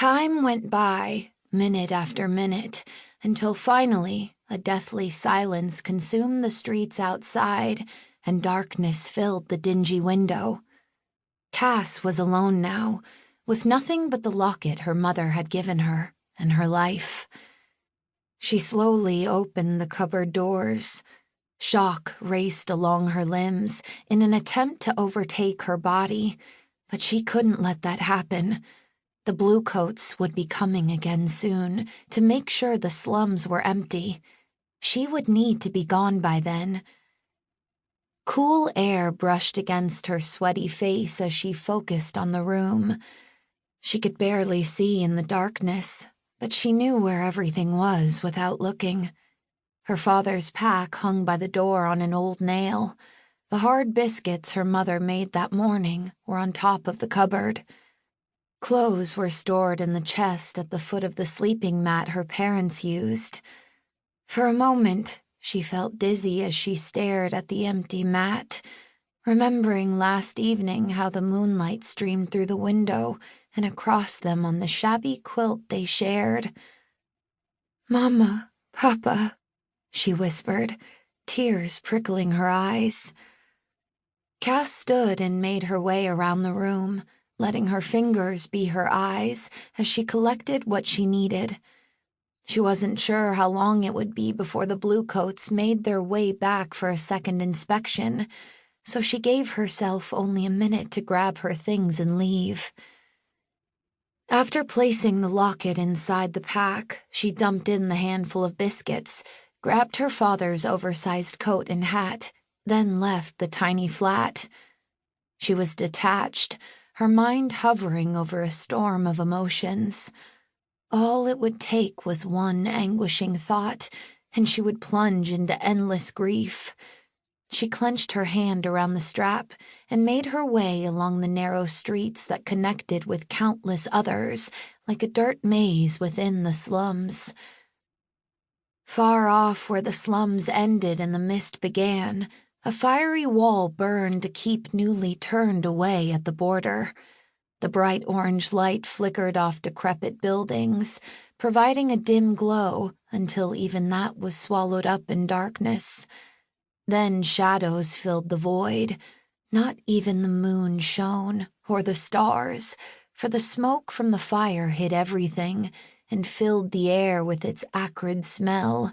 Time went by, minute after minute, until finally a deathly silence consumed the streets outside and darkness filled the dingy window. Cass was alone now, with nothing but the locket her mother had given her and her life. She slowly opened the cupboard doors. Shock raced along her limbs in an attempt to overtake her body, but she couldn't let that happen. The bluecoats would be coming again soon to make sure the slums were empty. She would need to be gone by then. Cool air brushed against her sweaty face as she focused on the room. She could barely see in the darkness, but she knew where everything was without looking. Her father's pack hung by the door on an old nail. The hard biscuits her mother made that morning were on top of the cupboard. Clothes were stored in the chest at the foot of the sleeping mat her parents used. For a moment, she felt dizzy as she stared at the empty mat, remembering last evening how the moonlight streamed through the window and across them on the shabby quilt they shared. "Mama, Papa," she whispered, tears prickling her eyes. Cass stood and made her way around the room, letting her fingers be her eyes as she collected what she needed. She wasn't sure how long it would be before the bluecoats made their way back for a second inspection, so she gave herself only a minute to grab her things and leave. After placing the locket inside the pack, she dumped in the handful of biscuits, grabbed her father's oversized coat and hat, then left the tiny flat. She was detached, her mind hovering over a storm of emotions. All it would take was one anguishing thought, and she would plunge into endless grief. She clenched her hand around the strap and made her way along the narrow streets that connected with countless others, like a dirt maze within the slums. Far off where the slums ended and the mist began, a fiery wall burned to keep newly turned away at the border. The bright orange light flickered off decrepit buildings, providing a dim glow until even that was swallowed up in darkness. Then shadows filled the void. Not even the moon shone, or the stars, for the smoke from the fire hid everything and filled the air with its acrid smell.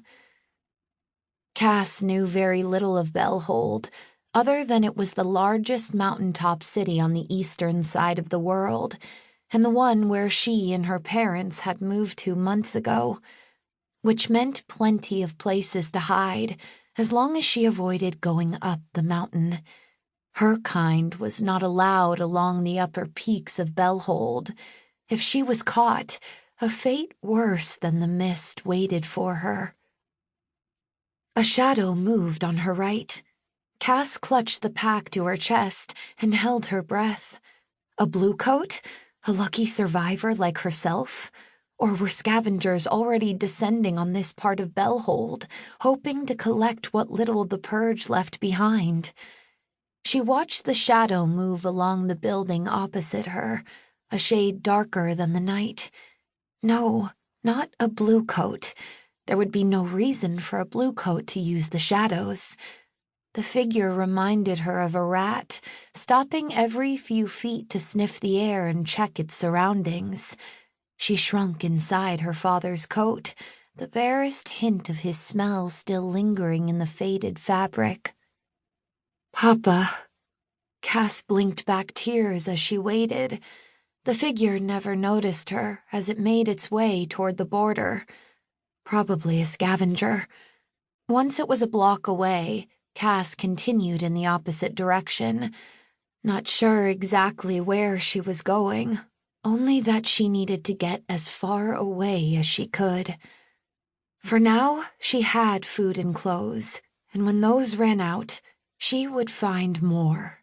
Cass knew very little of Bellhold, other than it was the largest mountaintop city on the eastern side of the world, and the one where she and her parents had moved to months ago, which meant plenty of places to hide, as long as she avoided going up the mountain. Her kind was not allowed along the upper peaks of Bellhold. If she was caught, a fate worse than the mist waited for her. A shadow moved on her right. Cass clutched the pack to her chest and held her breath. A bluecoat? A lucky survivor like herself? Or were scavengers already descending on this part of Bellhold, hoping to collect what little the purge left behind? She watched the shadow move along the building opposite her, a shade darker than the night. No, not a bluecoat. There would be no reason for a bluecoat to use the shadows. The figure reminded her of a rat, stopping every few feet to sniff the air and check its surroundings. She shrunk inside her father's coat, the barest hint of his smell still lingering in the faded fabric. "Papa." Cass blinked back tears as she waited. The figure never noticed her as it made its way toward the border. Probably a scavenger. Once it was a block away, Cass continued in the opposite direction, not sure exactly where she was going, only that she needed to get as far away as she could. For now, she had food and clothes, and when those ran out, she would find more.